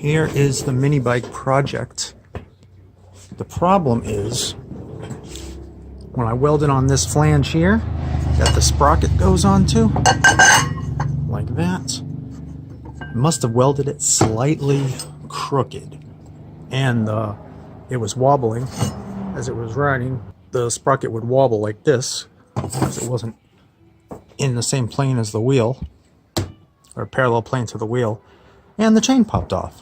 Here is the mini bike project. The problem is when I welded on this flange here that the sprocket goes onto, like that, I must have welded it slightly crooked, and it was wobbling as it was riding. The sprocket would wobble like this because it wasn't in the same plane as the wheel, or parallel plane to the wheel, and the chain popped off.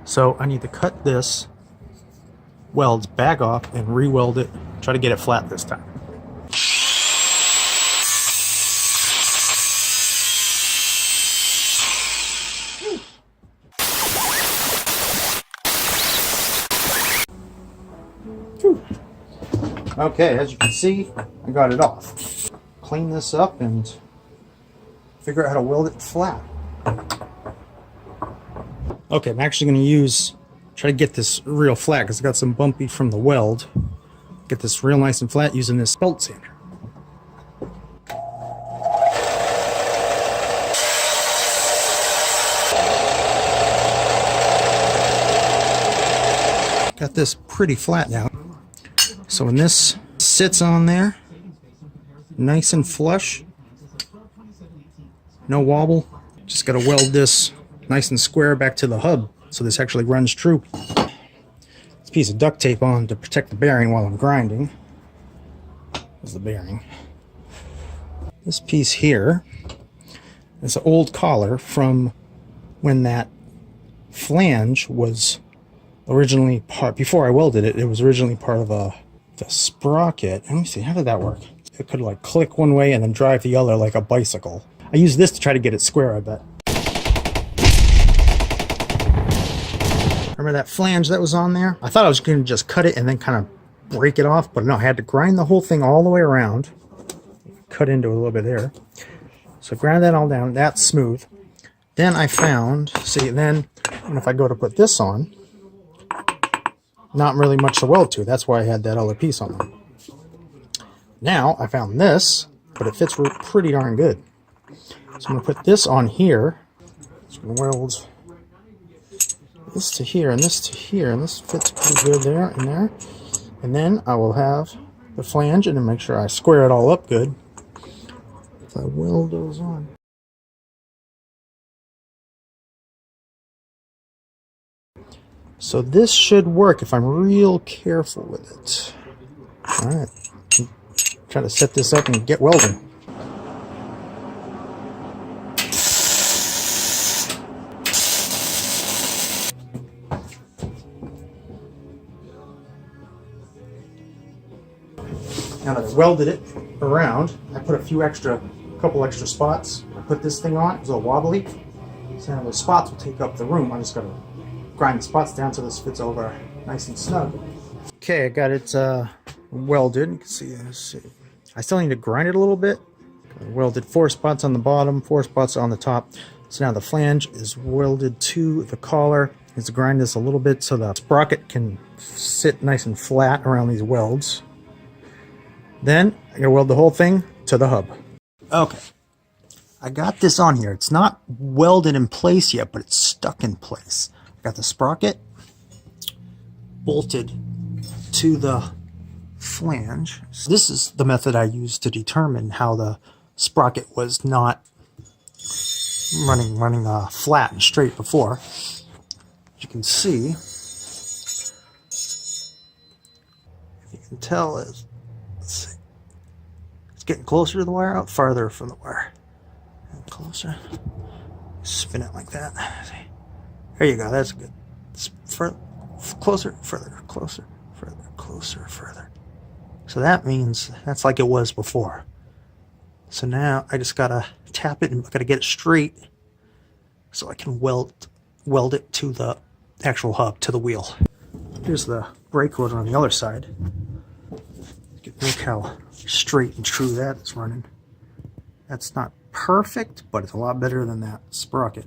So I need to cut this weld back off and re-weld it, try to get it flat this time. Okay, as you can see, I got it off. Clean this up and figure out how to weld it flat. Okay, I'm actually going to try to get this real flat because I got some bumpy from the weld. Get this real nice and flat using this belt sander. Got this pretty flat now. So when this sits on there, nice and flush, no wobble, just got to weld this nice and square back to the hub so this actually runs true. This piece of duct tape on to protect the bearing while I'm grinding. There's the bearing. This piece here is an old collar from when that flange was originally before I welded it, it was originally part of the sprocket. Let me see, how did that work? It could like click one way and then drive the other like a bicycle. I used this to try to get it square, I bet. Remember that flange that was on there? I thought I was going to just cut it and then kind of break it off, but no, I had to grind the whole thing all the way around. Cut into a little bit there. So grind that all down, that's smooth. Then I found, see, then if I go to put this on, not really much to weld to. That's why I had that other piece on there. Now I found this, but it fits pretty darn good. So I'm going to put this on here. Just going to weld this to here and this to here, and this fits pretty good there and there. And then I will have the flange and then make sure I square it all up good. So I weld those on. So this should work if I'm real careful with it. Alright, try to set this up and get welding. Now that I welded it around, I put a couple extra spots. I put this thing on, it was a little wobbly. So now those spots will take up the room. I just gotta grind the spots down so this fits over nice and snug. Okay, I got it welded. You can see. I still need to grind it a little bit. I welded 4 spots on the bottom, 4 spots on the top. So now the flange is welded to the collar. I have to grind this a little bit so the sprocket can sit nice and flat around these welds. Then I'm gonna weld the whole thing to the hub. Okay, I got this on here. It's not welded in place yet, but it's stuck in place. I got the sprocket bolted to the flange. So this is the method I used to determine how the sprocket was not running flat and straight before. As you can see, if you can tell, let's see, it's getting closer to the wire, out farther from the wire. And closer. Spin it like that. There you go, that's good. Closer, further, closer, further, closer, further. So that means that's like it was before. So now I just gotta tap it and I gotta get it straight so I can weld it to the actual hub, to the wheel. Here's the brake rotor on the other side. You can look how straight and true that is running. That's not perfect, but it's a lot better than that sprocket.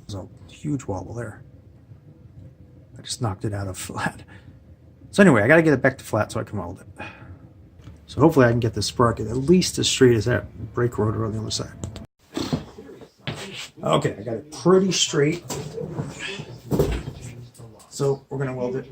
There's a huge wobble there. I just knocked it out of flat. So anyway, I got to get it back to flat so I can weld it. So hopefully I can get this sprocket at least as straight as that brake rotor on the other side. Okay, I got it pretty straight. So we're gonna weld it.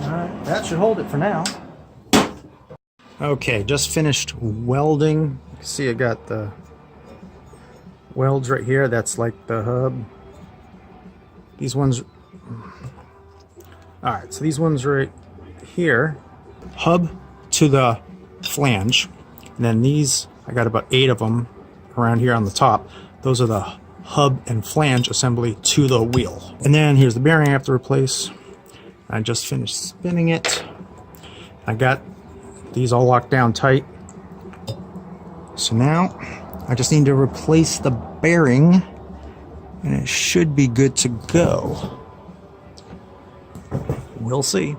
Alright, that should hold it for now. Okay, just finished welding. You can see I got the welds right here. That's like the hub. These ones. Alright, so these ones right here. Hub to the flange. And then these, I got about 8 of them around here on the top. Those are the hub and flange assembly to the wheel. And then here's the bearing I have to replace. I just finished spinning it. I got these all locked down tight. So now I just need to replace the bearing and it should be good to go. We'll see.